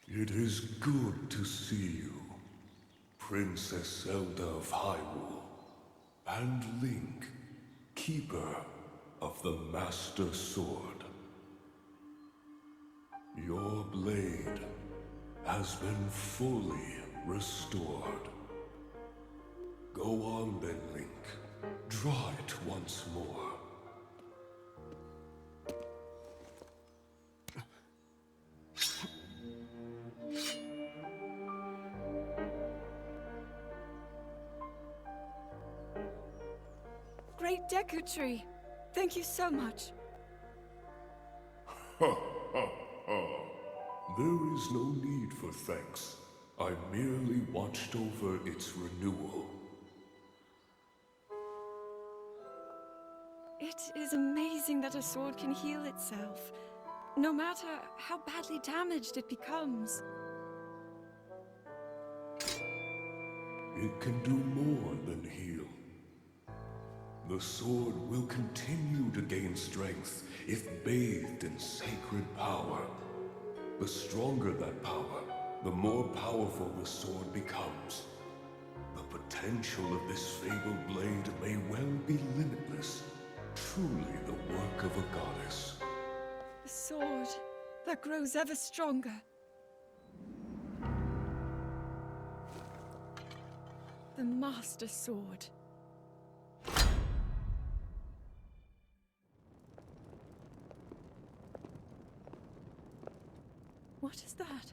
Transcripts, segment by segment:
It is good to see you, Princess Zelda of Hyrule, and Link, Keeper of the Master Sword. Your blade has been fully restored. Go on then, Link. Draw it once more. Great Deku Tree. Thank you so much. There is no need for thanks. I merely watched over its renewal. It is amazing that a sword can heal itself, no matter how badly damaged it becomes. It can do more than heal. The sword will continue to gain strength if bathed in sacred power. The stronger that power, the more powerful the sword becomes. The potential of this fabled blade may well be limitless. Truly the work of a goddess. A sword that grows ever stronger. The Master Sword. What is that?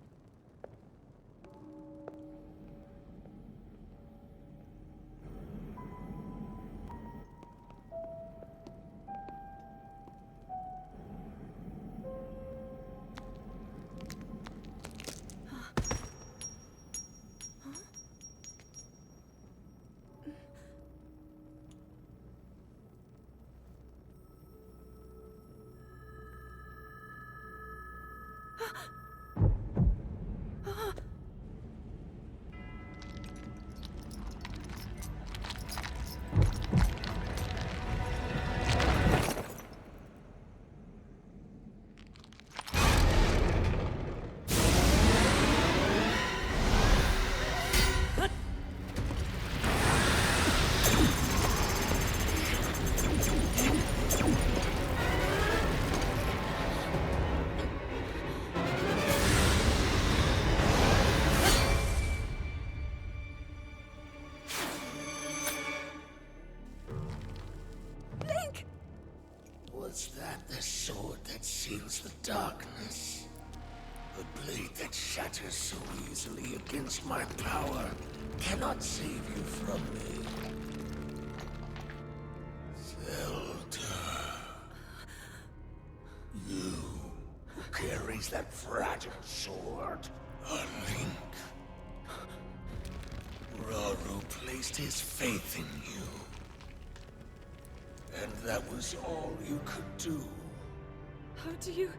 Was that the sword that seals the darkness? The blade that shatters so easily against my power cannot save you from me. Zelda. You who carries that fragile sword. A Link. Rauru placed his faith in you. And that was all you could do. How do you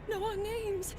know our names?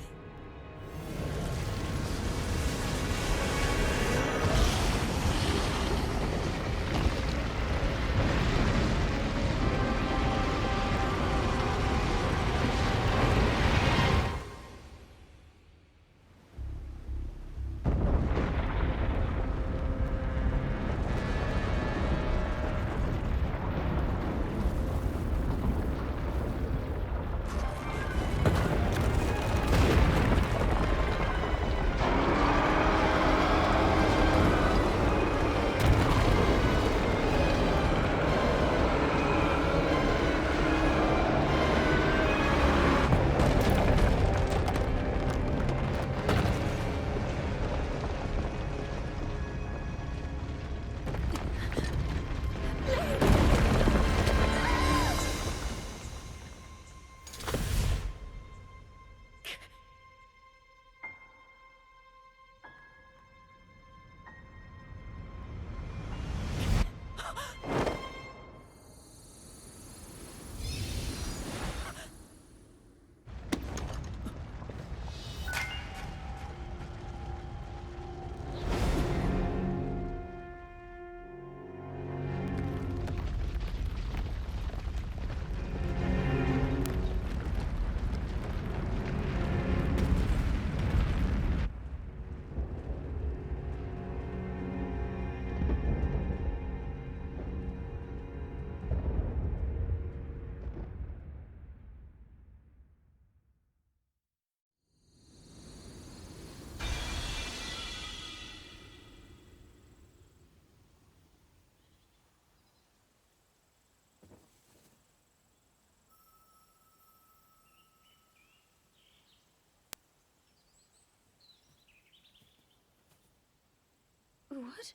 What?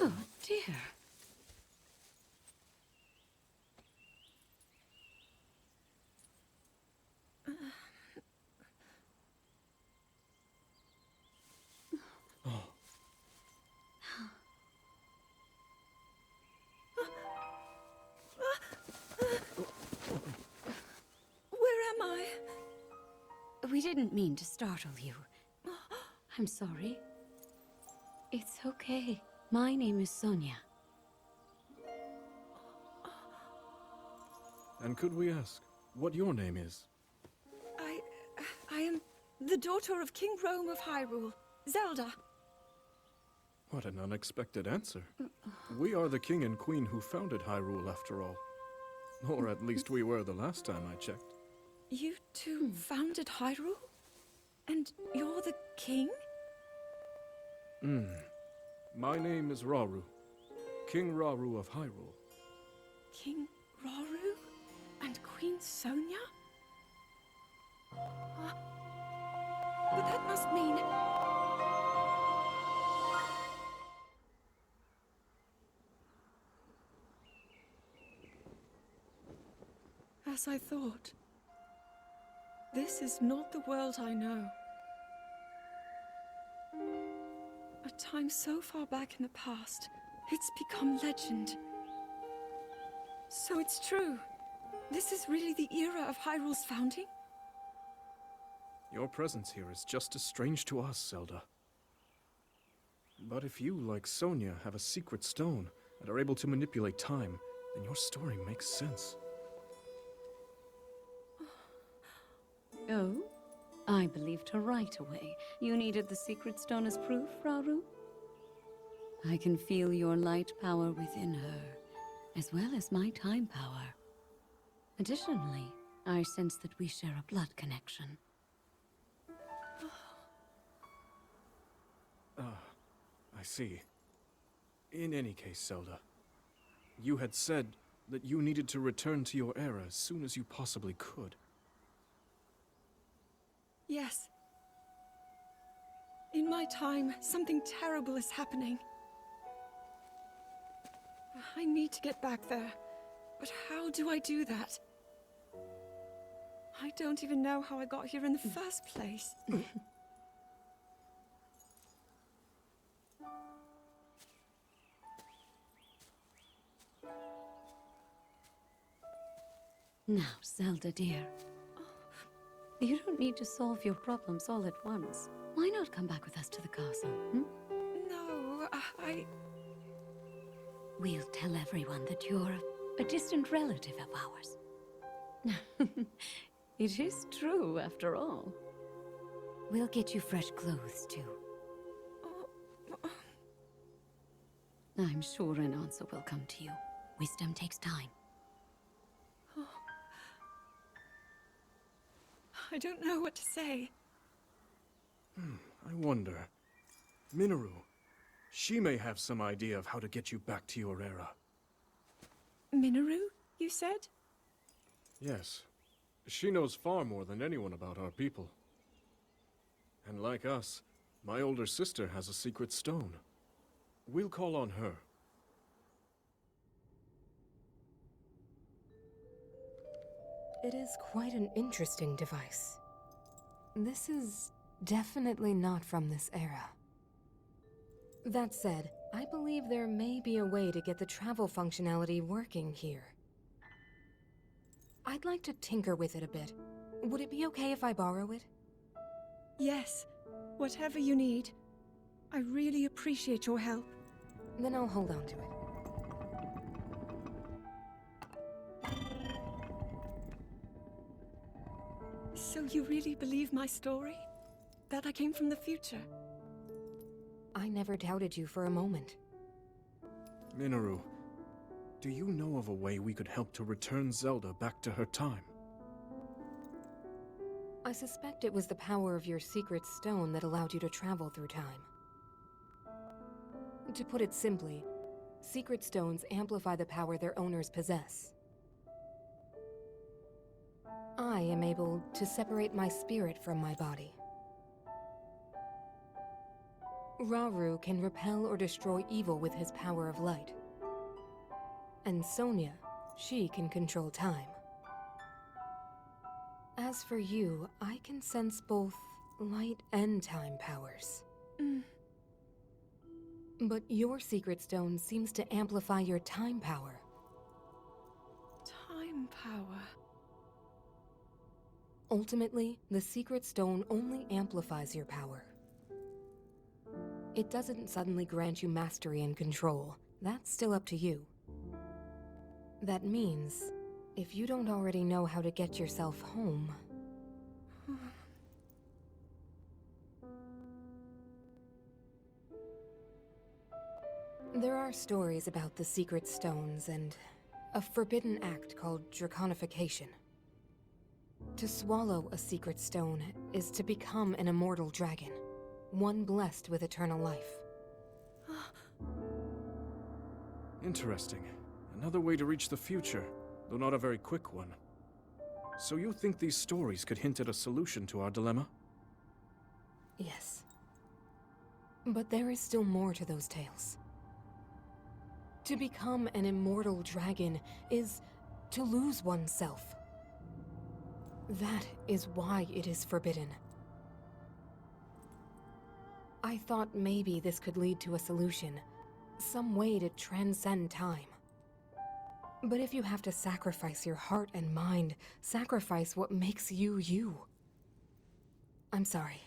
Oh dear. Where am I? We didn't mean to startle you. I'm sorry. It's okay. My name is Sonia. And could we ask what your name is? I am the daughter of King Rome of Hyrule, Zelda. What an unexpected answer. We are the king and queen who founded Hyrule, after all. Or at least we were the last time I checked. You two founded Hyrule? And you're the king? My name is Rauru, King Rauru of Hyrule. King Rauru? And Queen Sonia? But that must mean... As I thought. This is not the world I know. A time so far back in the past, it's become legend. So it's true. This is really the era of Hyrule's founding? Your presence here is just as strange to us, Zelda. But if you, like Sonia, have a secret stone and are able to manipulate time, then your story makes sense. Oh? I believed her right away. You needed the secret stone as proof, Rauru? I can feel your light power within her, as well as my time power. Additionally, I sense that we share a blood connection. I see. In any case, Zelda, you had said that you needed to return to your era as soon as you possibly could. Yes. In my time, something terrible is happening. I need to get back there. But how do I do that? I don't even know how I got here in the first place. Now, Zelda dear. You don't need to solve your problems all at once. Why not come back with us to the castle, No, We'll tell everyone that you're a distant relative of ours. It is true, after all. We'll get you fresh clothes, too. I'm sure an answer will come to you. Wisdom takes time. I don't know what to say. I wonder. Minoru, she may have some idea of how to get you back to your era. Minoru, you said? Yes. She knows far more than anyone about our people. And like us, my older sister has a secret stone. We'll call on her. It is quite an interesting device. This is definitely not from this era. That said, I believe there may be a way to get the travel functionality working here. I'd like to tinker with it a bit. Would it be okay if I borrow it? Yes. Whatever you need. I really appreciate your help. Then I'll hold on to it. So you really believe my story? That I came from the future? I never doubted you for a moment. Minoru, do you know of a way we could help to return Zelda back to her time? I suspect it was the power of your secret stone that allowed you to travel through time. To put it simply, secret stones amplify the power their owners possess. I am able to separate my spirit from my body. Rauru can repel or destroy evil with his power of light. And Sonia, she can control time. As for you, I can sense both light and time powers. But your secret stone seems to amplify your time power. Time power. Ultimately, the secret stone only amplifies your power. It doesn't suddenly grant you mastery and control. That's still up to you. That means, if you don't already know how to get yourself home... There are stories about the secret stones and a forbidden act called draconification. To swallow a secret stone is to become an immortal dragon, one blessed with eternal life. Interesting. Another way to reach the future, though not a very quick one. So you think these stories could hint at a solution to our dilemma? Yes. But there is still more to those tales. To become an immortal dragon is to lose oneself. That is why it is forbidden. I thought maybe this could lead to a solution, some way to transcend time. But if you have to sacrifice your heart and mind, sacrifice what makes you you. I'm sorry.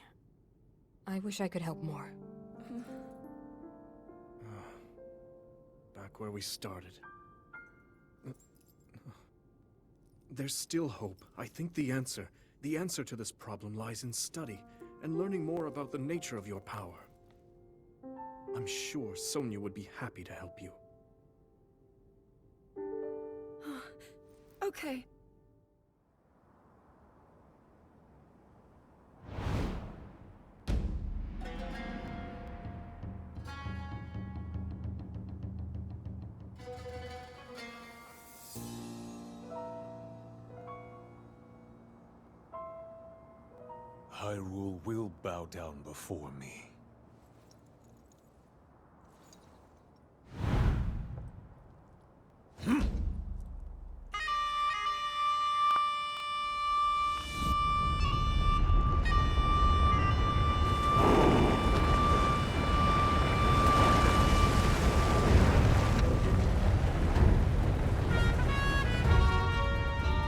I wish I could help more. Back where we started. There's still hope. I think the answer to this problem lies in study and learning more about the nature of your power. I'm sure Sonia would be happy to help you. Okay. Hyrule will bow down before me.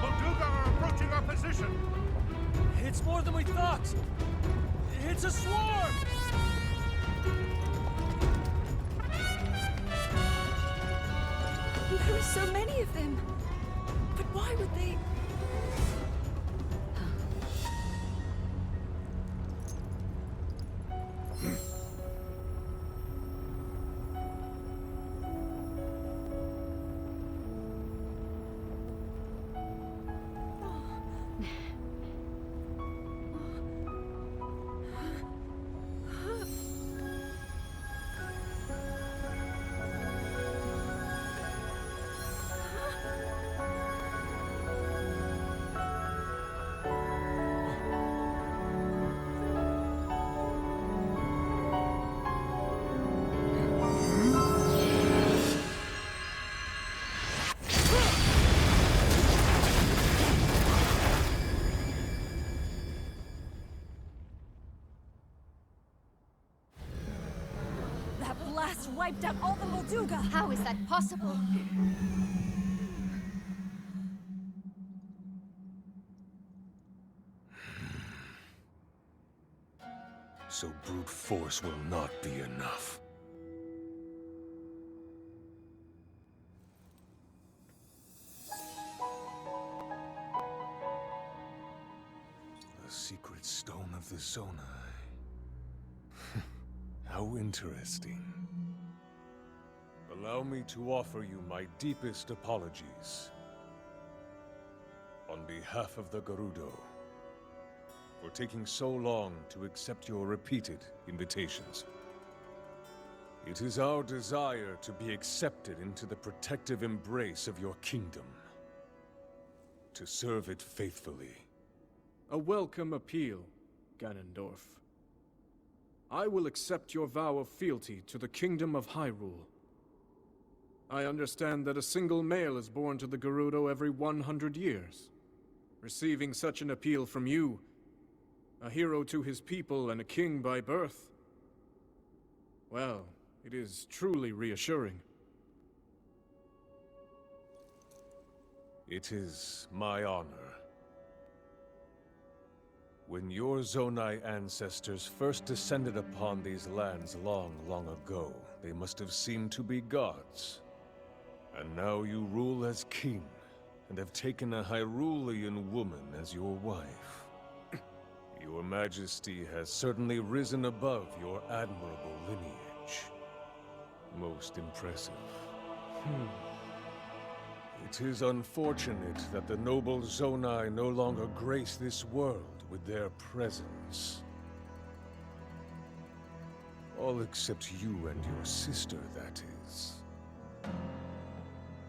Molduga are approaching our position! It's more than we thought! It's a swarm! There are so many of them. But why would they... That blast wiped out all the Molduga! How is that possible? So brute force will not be enough. The secret stone of the Zonai. How interesting. Allow me to offer you my deepest apologies. On behalf of the Gerudo, for taking so long to accept your repeated invitations. It is our desire to be accepted into the protective embrace of your kingdom. To serve it faithfully. A welcome appeal, Ganondorf. I will accept your vow of fealty to the Kingdom of Hyrule. I understand that a single male is born to the Gerudo every 100 years. Receiving such an appeal from you, a hero to his people and a king by birth, well, it is truly reassuring. It is my honor. When your Zonai ancestors first descended upon these lands long, long ago, they must have seemed to be gods. And now you rule as king, and have taken a Hyrulean woman as your wife. Your Majesty has certainly risen above your admirable lineage. Most impressive. It is unfortunate that the noble Zonai no longer grace this world with their presence. All except you and your sister, that is.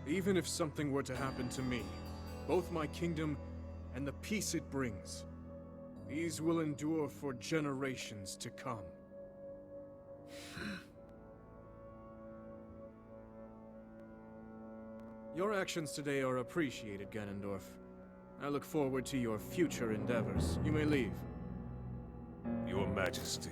Even if something were to happen to me, both my kingdom and the peace it brings, these will endure for generations to come. Your actions today are appreciated, Ganondorf. I look forward to your future endeavors. You may leave. Your Majesty.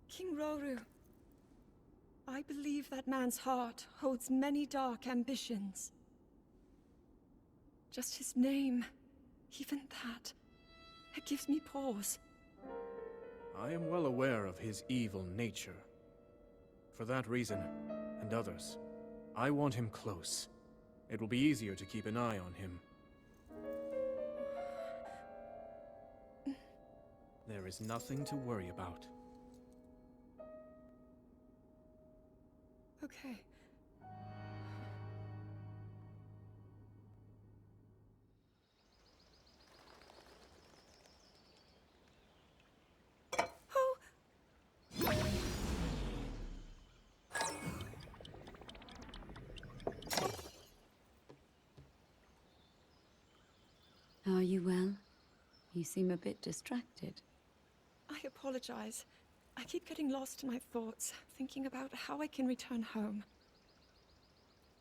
King Roru, I believe that man's heart holds many dark ambitions. Just his name, even that, it gives me pause. I am well aware of his evil nature. For that reason, and others, I want him close. It will be easier to keep an eye on him. There is nothing to worry about. Okay. Oh! Are you well? You seem a bit distracted. I apologize. I keep getting lost in my thoughts, thinking about how I can return home.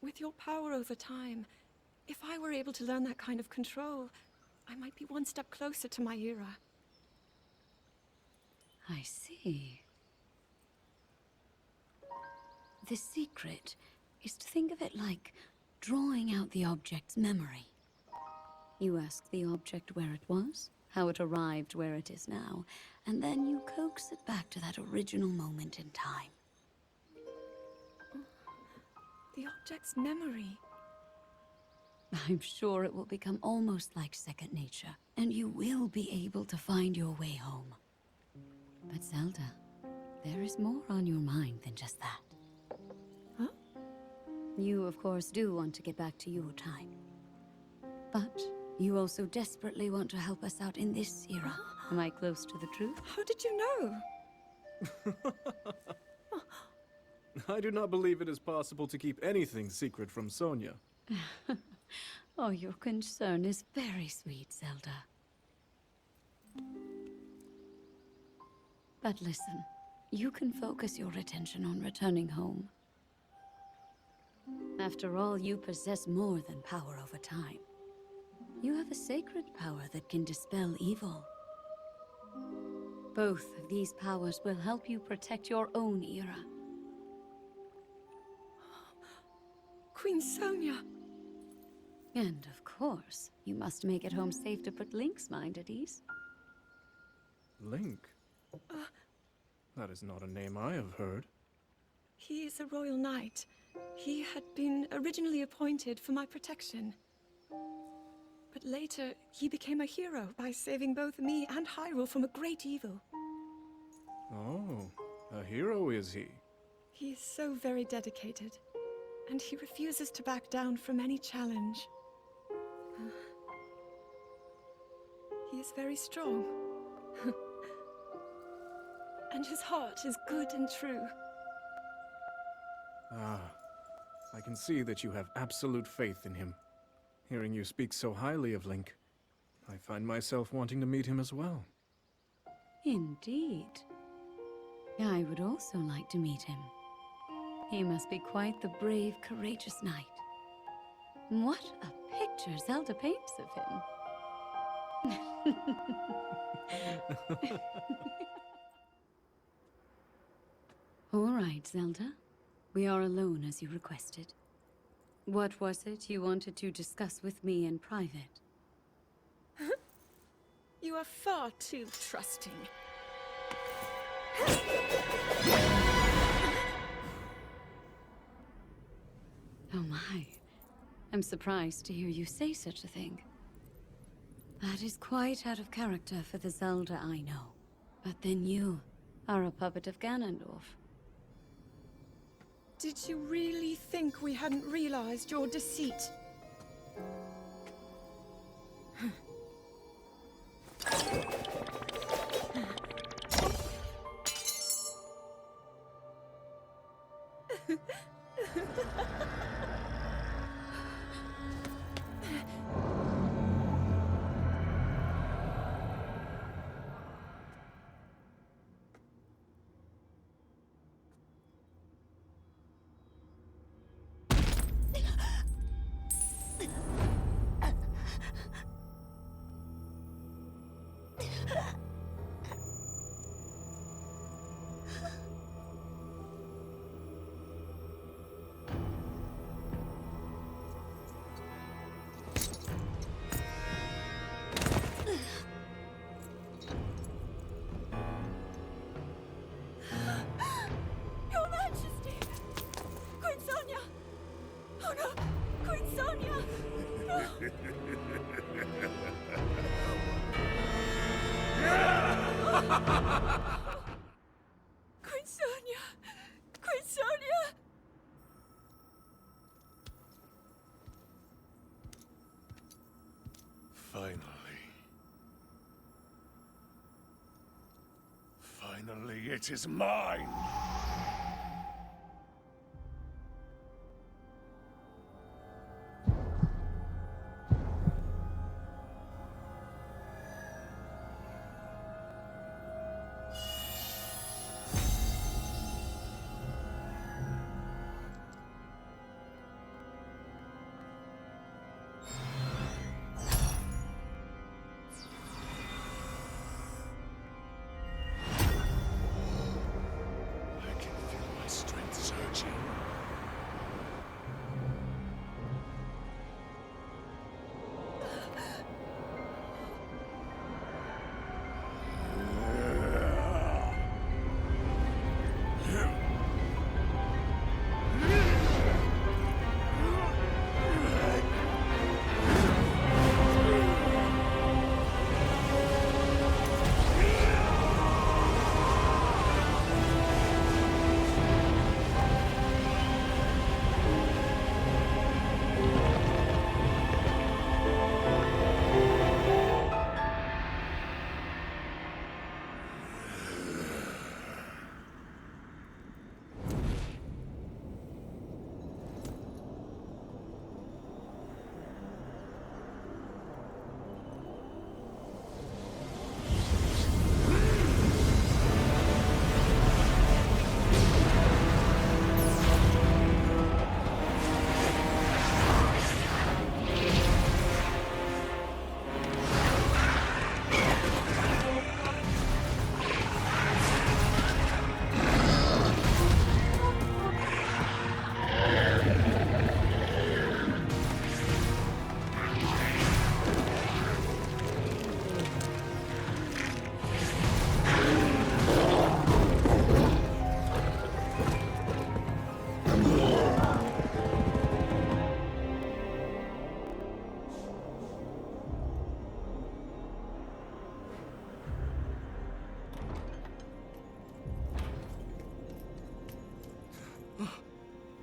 With your power over time, if I were able to learn that kind of control, I might be one step closer to my era. I see. The secret is to think of it like drawing out the object's memory. You ask the object where it was, how it arrived where it is now, and then you coax it back to that original moment in time. The object's memory. I'm sure it will become almost like second nature, and you will be able to find your way home. But Zelda, there is more on your mind than just that. Huh? You, of course, do want to get back to your time. But you also desperately want to help us out in this era. Am I close to the truth? How did you know? I do not believe it is possible to keep anything secret from Sonia. Oh, your concern is very sweet, Zelda. But listen, you can focus your attention on returning home. After all, you possess more than power over time. You have a sacred power that can dispel evil. Both of these powers will help you protect your own era. Queen Sonia! And of course, you must make it home safe to put Link's mind at ease. Link? That is not a name I have heard. He is a royal knight. He had been originally appointed for my protection. But later, he became a hero by saving both me and Hyrule from a great evil. Oh, a hero is he? He is so very dedicated, and he refuses to back down from any challenge. He is very strong. and his heart is good and true. Ah, I can see that you have absolute faith in him. Hearing you speak so highly of Link, I find myself wanting to meet him as well. Indeed. I would also like to meet him. He must be quite the brave, courageous knight. What a picture Zelda paints of him. All right, Zelda. We are alone as you requested. What was it you wanted to discuss with me in private? You are far too trusting. Oh my. I'm surprised to hear you say such a thing. That is quite out of character for the Zelda I know. But then you are a puppet of Ganondorf. Did you really think we hadn't realized your deceit? Your Majesty! Queen Sonia! Oh no! Queen Sonia! No! Queen Sonia! Queen Sonia! Finally. Finally, it is mine!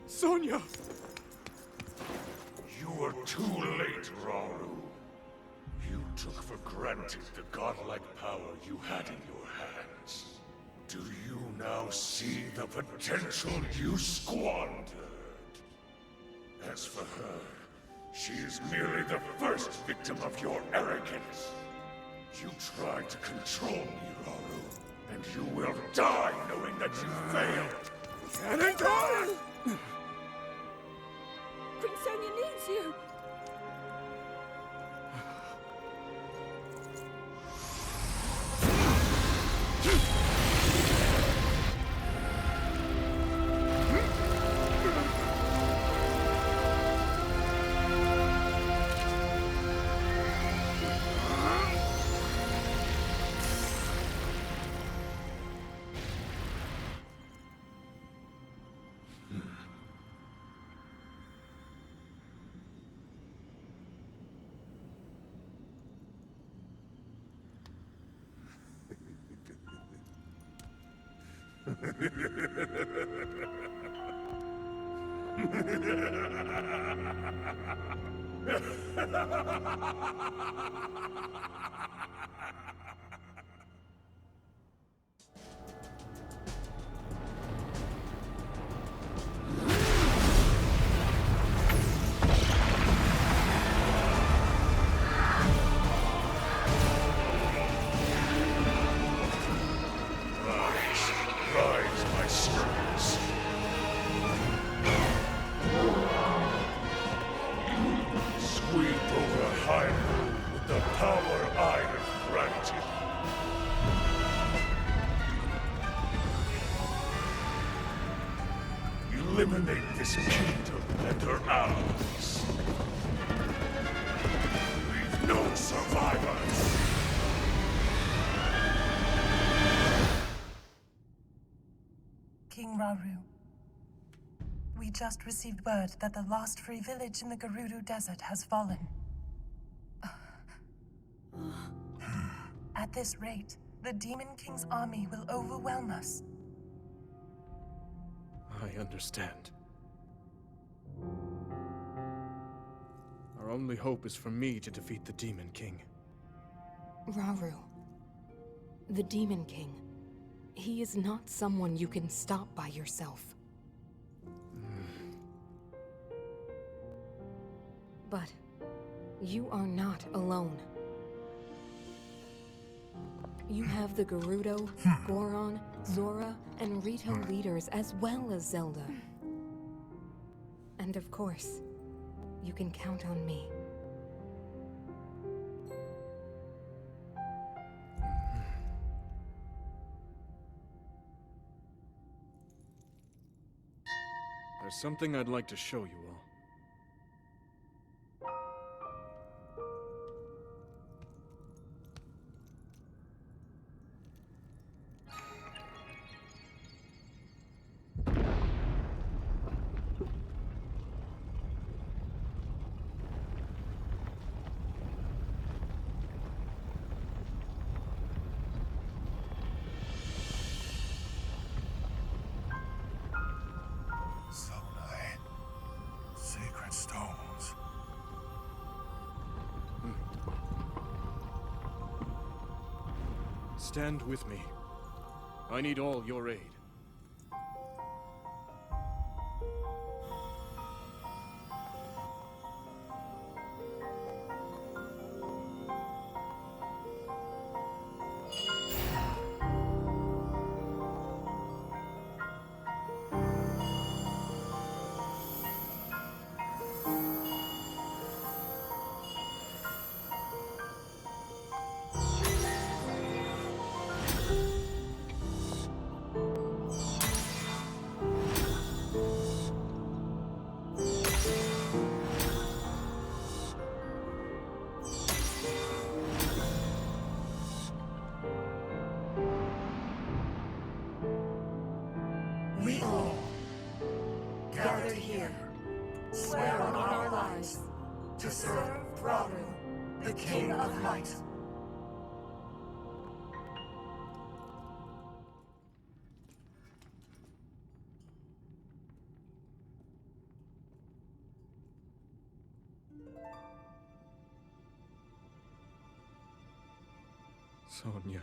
Sonia! You are too late, Rauru. You took for granted the godlike power you had in your hands. Do you now see the potential you squandered? As for her, she is merely the first victim of your arrogance. You tried to control me, Rauru, and you will die knowing that you failed. Cannonball! Prince Sonia needs you! Rise, my servants. Sweep over Hyrule with the power I have granted. Eliminate this kingdom and her allies. Leave no survivors. King Rauru, we just received word that the lost free village in the Gerudo Desert has fallen. At this rate, the Demon King's army will overwhelm us. I understand. Our only hope is for me to defeat the Demon King. Rauru, the Demon King, he is not someone you can stop by yourself. But you are not alone. You have the Gerudo, Goron, Zora, and Rito leaders as well as Zelda. And of course, you can count on me. There's something I'd like to show you all. Sacred stones. Stand with me. I need all your aid. We all, gathered here, swear on our lives to serve Rauru, the King of Light. Sonia.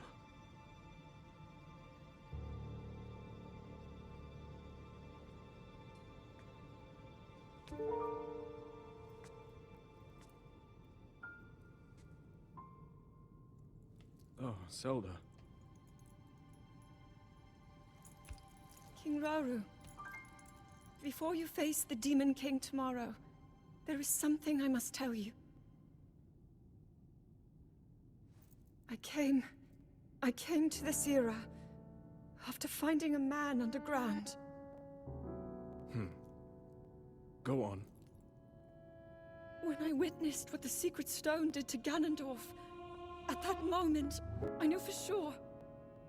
Zelda. King Rauru, before you face the Demon King tomorrow, there is something I must tell you. I came to this era after finding a man underground. Go on. When I witnessed what the Secret Stone did to Ganondorf, at that moment, I knew for sure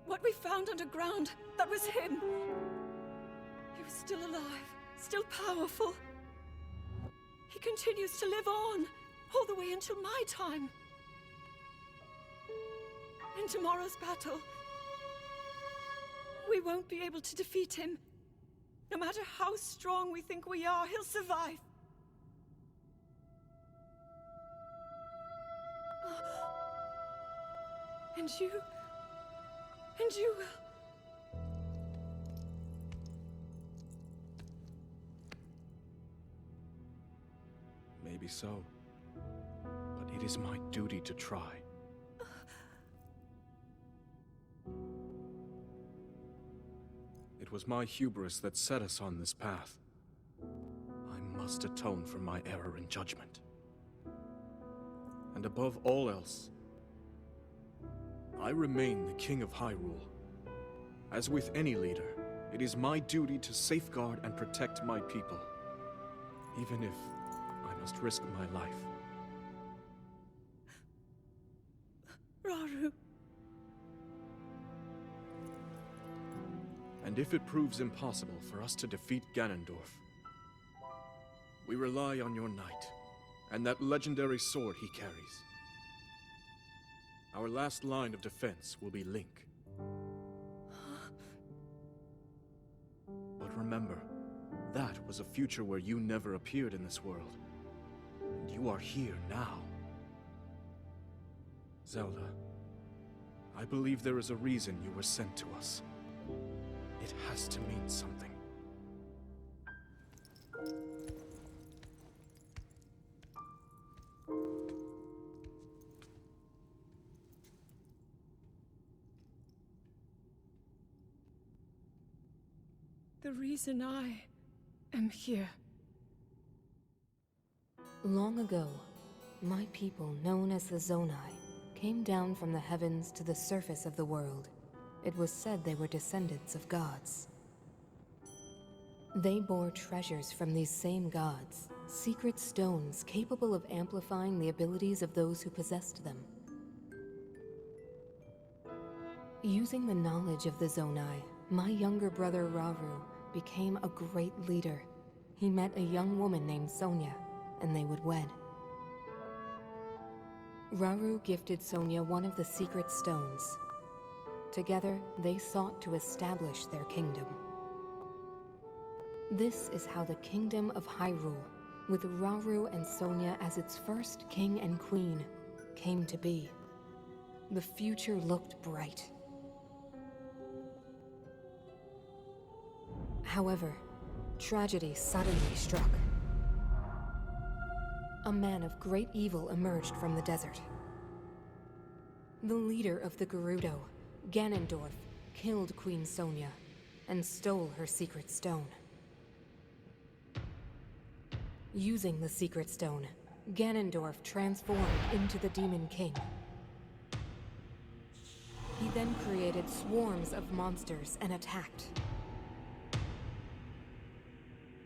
what we found underground, that was him. He was still alive, still powerful. He continues to live on, all the way until my time. In tomorrow's battle, we won't be able to defeat him. No matter how strong we think we are, he'll survive. And you will. Maybe so. But it is my duty to try. It was my hubris that set us on this path. I must atone for my error in judgment. And above all else, I remain the King of Hyrule. As with any leader, it is my duty to safeguard and protect my people, even if I must risk my life. Rauru. And if it proves impossible for us to defeat Ganondorf, we rely on your knight, and that legendary sword he carries. Our last line of defense will be Link. But remember, that was a future where you never appeared in this world. And you are here now. Zelda, I believe there is a reason you were sent to us. It has to mean something. The reason I am here. Long ago, my people, known as the Zonai, came down from the heavens to the surface of the world. It was said they were descendants of gods. They bore treasures from these same gods, secret stones capable of amplifying the abilities of those who possessed them. Using the knowledge of the Zonai, my younger brother Rauru became a great leader. He met a young woman named Sonia, and they would wed. Rauru gifted Sonia one of the secret stones. Together, they sought to establish their kingdom. This is how the Kingdom of Hyrule, with Rauru and Sonia as its first king and queen, came to be. The future looked bright. However, tragedy suddenly struck. A man of great evil emerged from the desert. The leader of the Gerudo, Ganondorf, killed Queen Sonia and stole her secret stone. Using the secret stone, Ganondorf transformed into the Demon King. He then created swarms of monsters and attacked.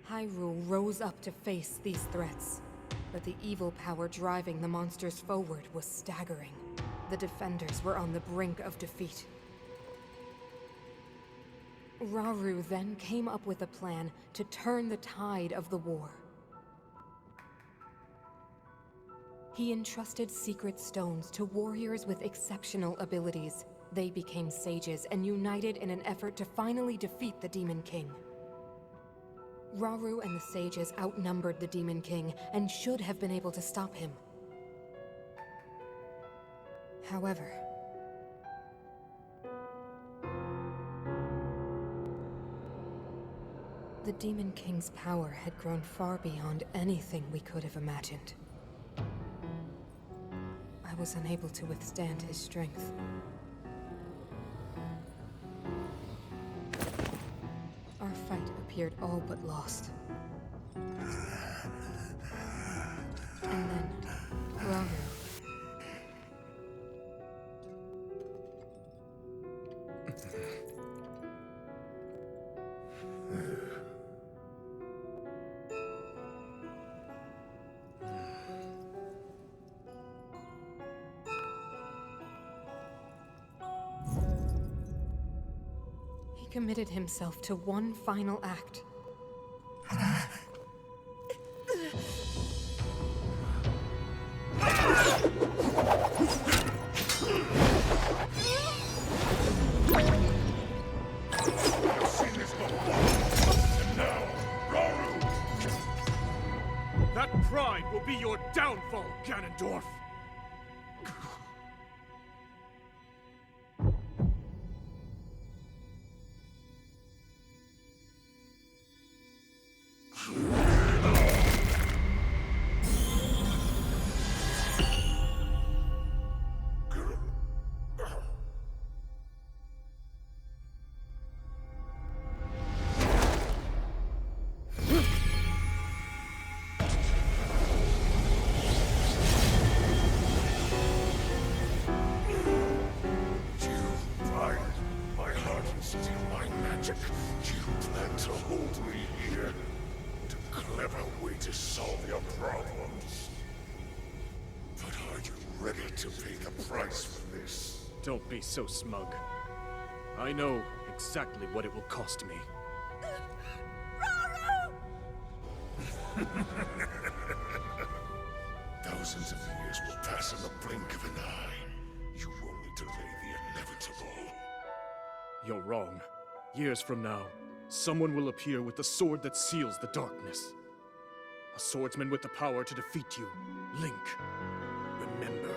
Hyrule rose up to face these threats, but the evil power driving the monsters forward was staggering. The defenders were on the brink of defeat. Rauru then came up with a plan to turn the tide of the war. He entrusted secret stones to warriors with exceptional abilities. They became sages and united in an effort to finally defeat the Demon King. Rauru and the sages outnumbered the Demon King and should have been able to stop him. However, the Demon King's power had grown far beyond anything we could have imagined. I was unable to withstand his strength. appeared all but lost. And then, Rauru. He committed himself to one final act. I've seen this before. And now, Rauru! That pride will be your downfall, Ganondorf! You plan to hold me here? What a clever way to solve your problems. But are you ready to pay the price for this? Don't be so smug. I know exactly what it will cost me. Thousands of years will pass in the blink of an eye. You only delay the inevitable. You're wrong. Years from now, someone will appear with the sword that seals the darkness. A swordsman with the power to defeat you, Link. Remember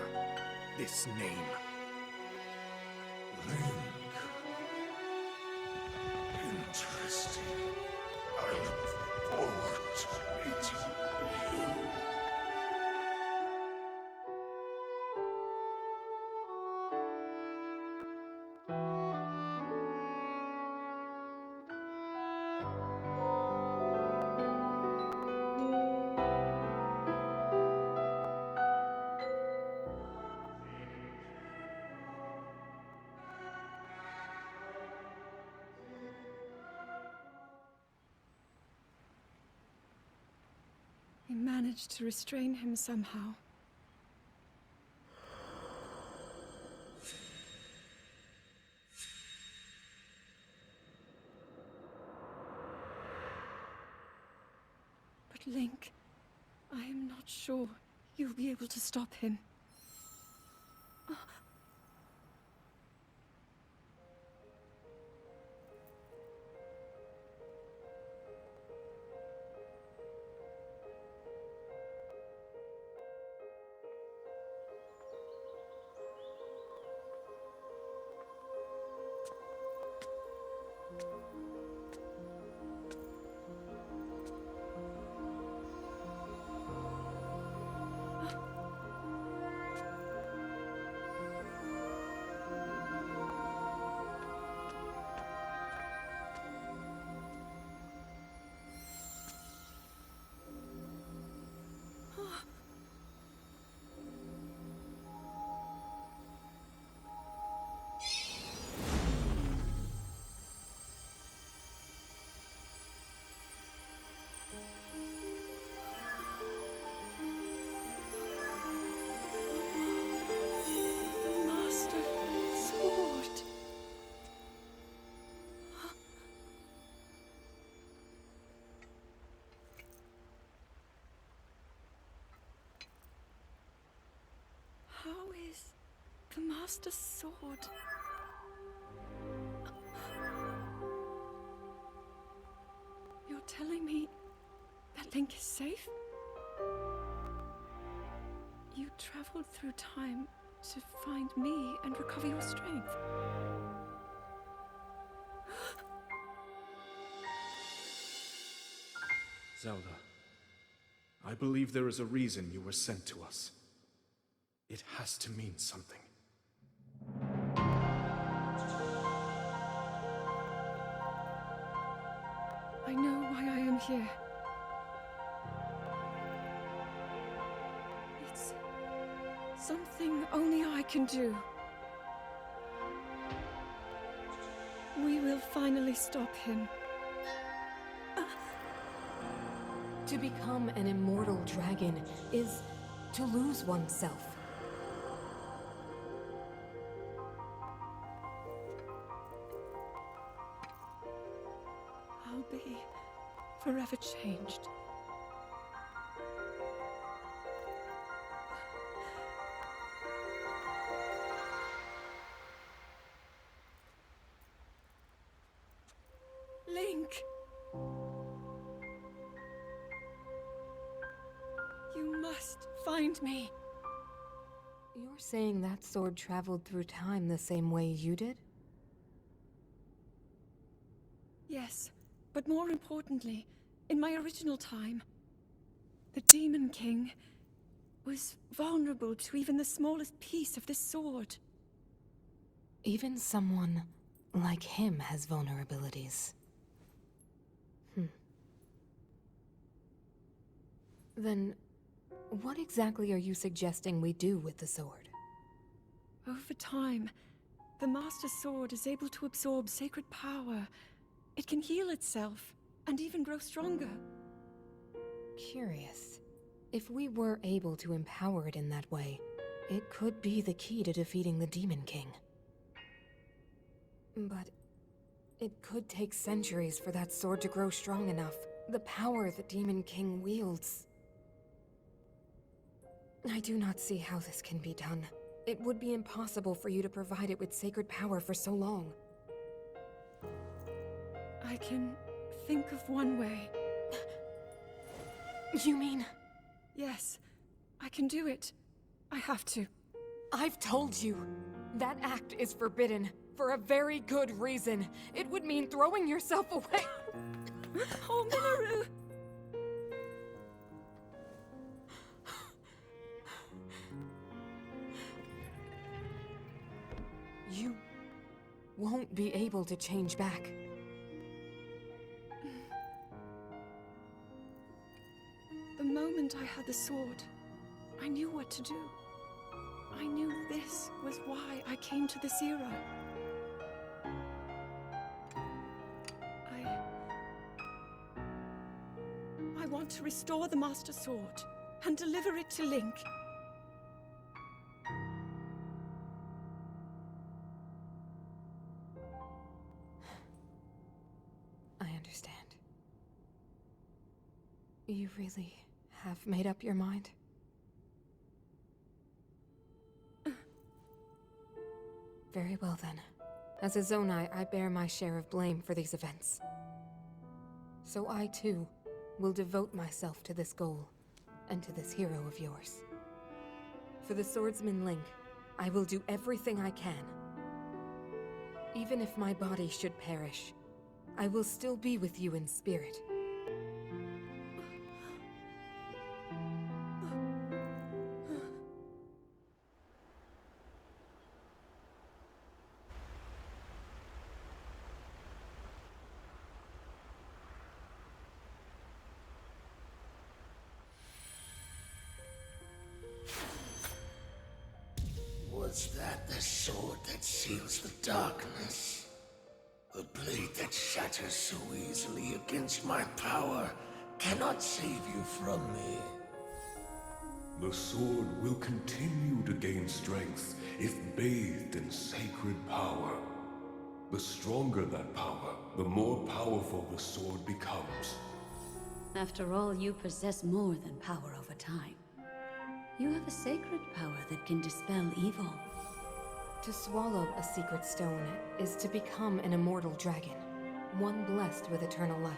this name. Link. Interesting. I look forward to meeting you. We managed to restrain him somehow. But Link, I am not sure you'll be able to stop him. The Master Sword. How is the Master Sword? You're telling me that Link is safe? You traveled through time to find me and recover your strength. Zelda, I believe there is a reason you were sent to us. It has to mean something. I know down here. It's something only I can do. We will finally stop him. To become an immortal dragon is to lose oneself. I'll be forever changed. Link! You must find me. You're saying that sword traveled through time the same way you did? Yes, but more importantly, in my original time, the Demon King was vulnerable to even the smallest piece of this sword. Even someone like him has vulnerabilities. Then, what exactly are you suggesting we do with the sword? Over time, the Master Sword is able to absorb sacred power. It can heal itself, and even grow stronger. Curious. If we were able to empower it in that way, it could be the key to defeating the Demon King. But it could take centuries for that sword to grow strong enough. The power the Demon King wields. I do not see how this can be done. It would be impossible for you to provide it with sacred power for so long. I can think of one way. You mean? Yes, I can do it. I have to. I've told you. That act is forbidden, for a very good reason. It would mean throwing yourself away. Oh, Minoru! You won't be able to change back. The moment I had the sword, I knew what to do. I knew this was why I came to this era. I want to restore the Master Sword and deliver it to Link. I understand. You really have made up your mind? Very well then. As a Zonai, I bear my share of blame for these events. So I too will devote myself to this goal, and to this hero of yours. For the swordsman Link, I will do everything I can. Even if my body should perish, I will still be with you in spirit. Was that the sword that seals the darkness? The blade that shatters so easily against my power cannot save you from me. The sword will continue to gain strength if bathed in sacred power. The stronger that power, the more powerful the sword becomes. After all, you possess more than power over time. You have a sacred power that can dispel evil. To swallow a secret stone is to become an immortal dragon, one blessed with eternal life.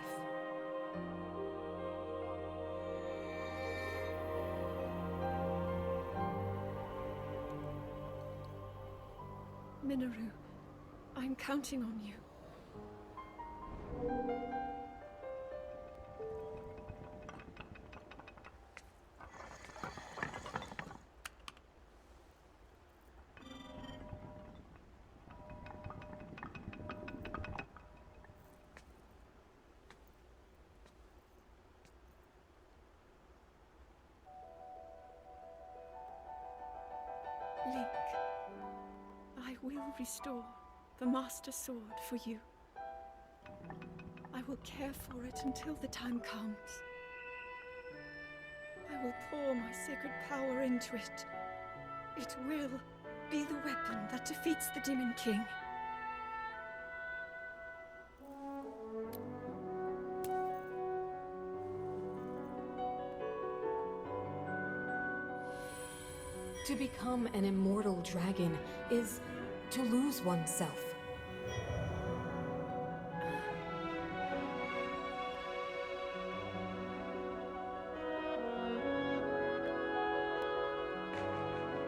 Minoru, I'm counting on you. will restore the Master Sword for you. I will care for it until the time comes. I will pour my sacred power into it. It will be the weapon that defeats the Demon King. To become an immortal dragon is to lose oneself.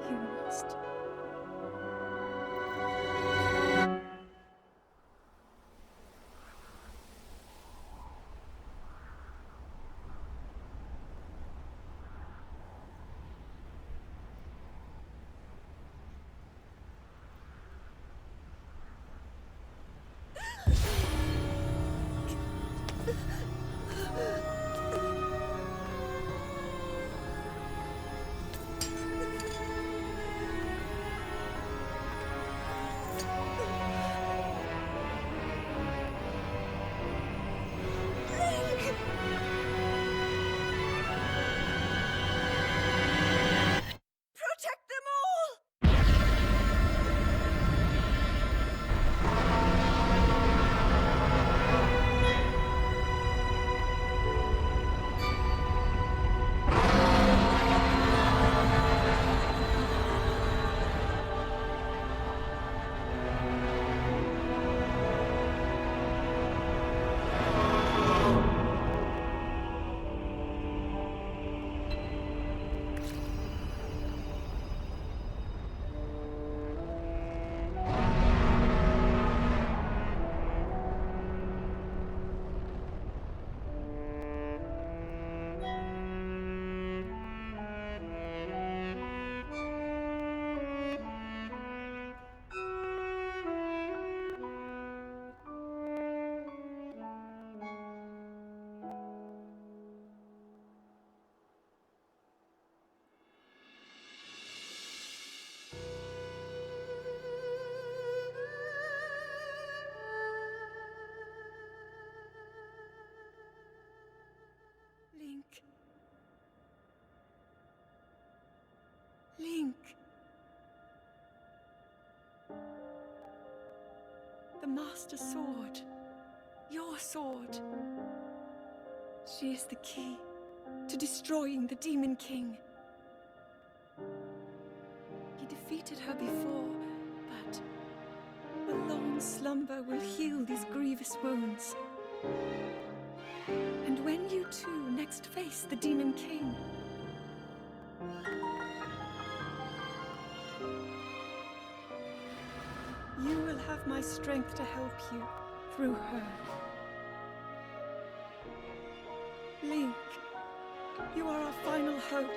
You must. Protect them all! Link. Link. The Master Sword. Your sword. She is the key to destroying the Demon King. He defeated her before, but a long slumber will heal these grievous wounds. And when you two next face the Demon King, you will have my strength to help you through her. Link, you are our final hope.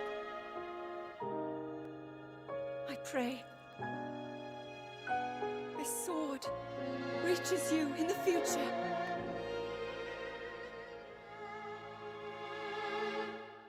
I pray this sword reaches you in the future.